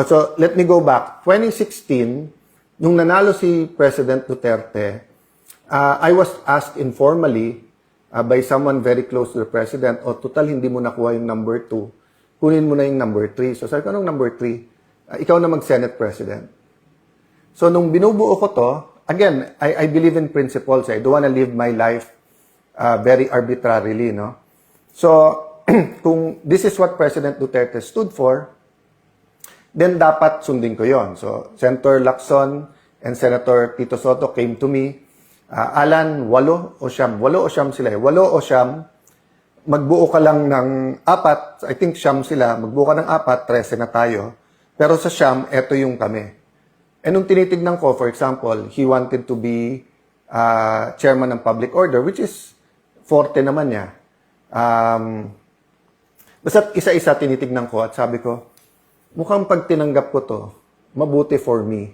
So let me go back. 2016, nung nanalo si President Duterte, I was asked informally by someone very close to the President, total hindi mo nakuha yung number 2, kunin mo na yung number 3. So sabi ko, anong number 3? Ikaw na mag-Senate President. So nung binubuo ko to, again, I believe in principles. I don't wanna live my life very arbitrarily, no? So, kung this is what President Duterte stood for, then dapat sundin ko yon. So, Senator Lacson and Senator Tito Soto came to me. Alan, 8 o 9 sila eh. 8 o 9, magbuo ka lang ng 4, I think 9 sila, magbuo ka ng 4, 13 na tayo. Pero sa 9, eto yung kami. And nung tinitignan ko, for example, he wanted to be chairman ng public order, which is forte naman niya. Basta isa-isa tinitignan ko at sabi ko, mukhang pag tinanggap ko to, mabuti for me.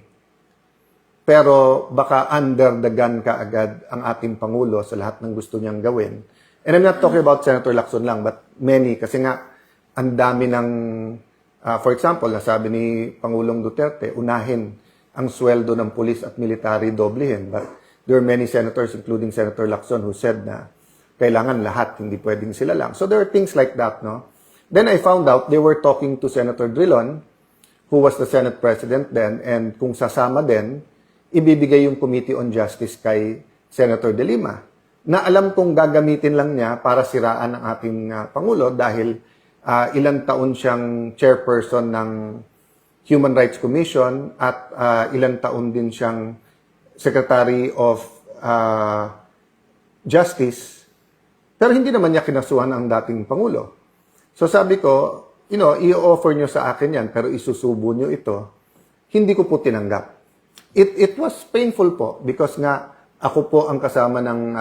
Pero baka under the gun ka agad ang ating Pangulo sa lahat ng gusto niyang gawin. And I'm not talking about Senator Lacson lang, but many. Kasi nga, ang dami ng, for example, nasabi ni Pangulong Duterte, unahin ang sweldo ng pulis at military doblehin. But there are many senators, including Senator Lacson, who said na kailangan lahat, hindi pwedeng sila lang. So there are things like that, no? Then I found out they were talking to Senator Drilon, who was the Senate President then, and kung sasama din, ibibigay yung Committee on Justice kay Senator De Lima, na alam kong gagamitin lang niya para siraan ang ating Pangulo dahil ilang taon siyang chairperson ng Human Rights Commission at ilang taon din siyang Secretary of Justice, pero hindi naman niya kinasuhan ang dating Pangulo. So sabi ko, i-offer nyo sa akin yan, pero isusubo nyo ito. Hindi ko po tinanggap. It was painful po because nga ako po ang kasama ng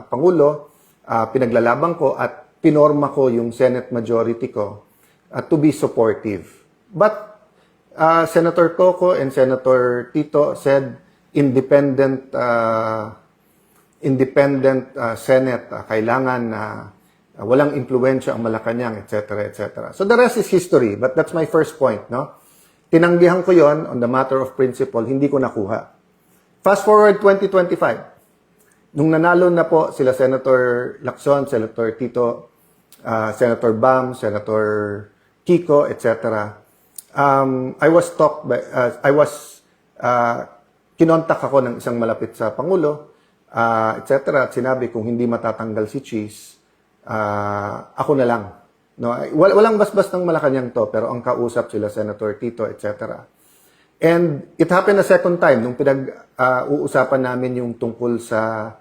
Pangulo, pinaglalaban ko at pinorma ko yung Senate majority ko to be supportive. But Senator Coco and Senator Tito said independent Senate, kailangan walang impluwensya ang Malacanang, etc., etc. So the rest is history, but that's my first point, no? Tinanggihan ko yon on the matter of principle, hindi ko nakuha. Fast forward 2025, nung nanalo na po sila Senator Lacson, Senator Tito, Senator Bam, Senator Kiko, etc., kinontak ako ng isang malapit sa Pangulo, etc., at sinabi kung hindi matatanggal si Cheese, ako na lang. No, walang basbas ng Malacanang to, pero ang kausap sila Senator Tito, etc. And it happened a second time nung pinag-uusapan namin yung tungkol sa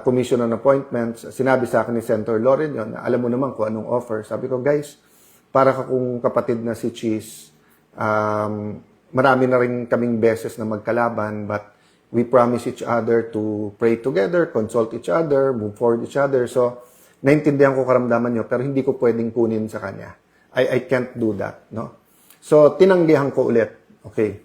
Commission on Appointments. Sinabi sa akin ni Senator Loren yun, alam mo naman kung anong offer. Sabi ko, guys, para kung kapatid na si Cheese, marami na rin kaming beses na magkalaban, but we promise each other to pray together, consult each other, move forward each other. So, naintindihan ko karamdaman nyo, pero hindi ko pwedeng kunin sa kanya. I can't do that, no? So, tinanggihan ko ulit. Okay.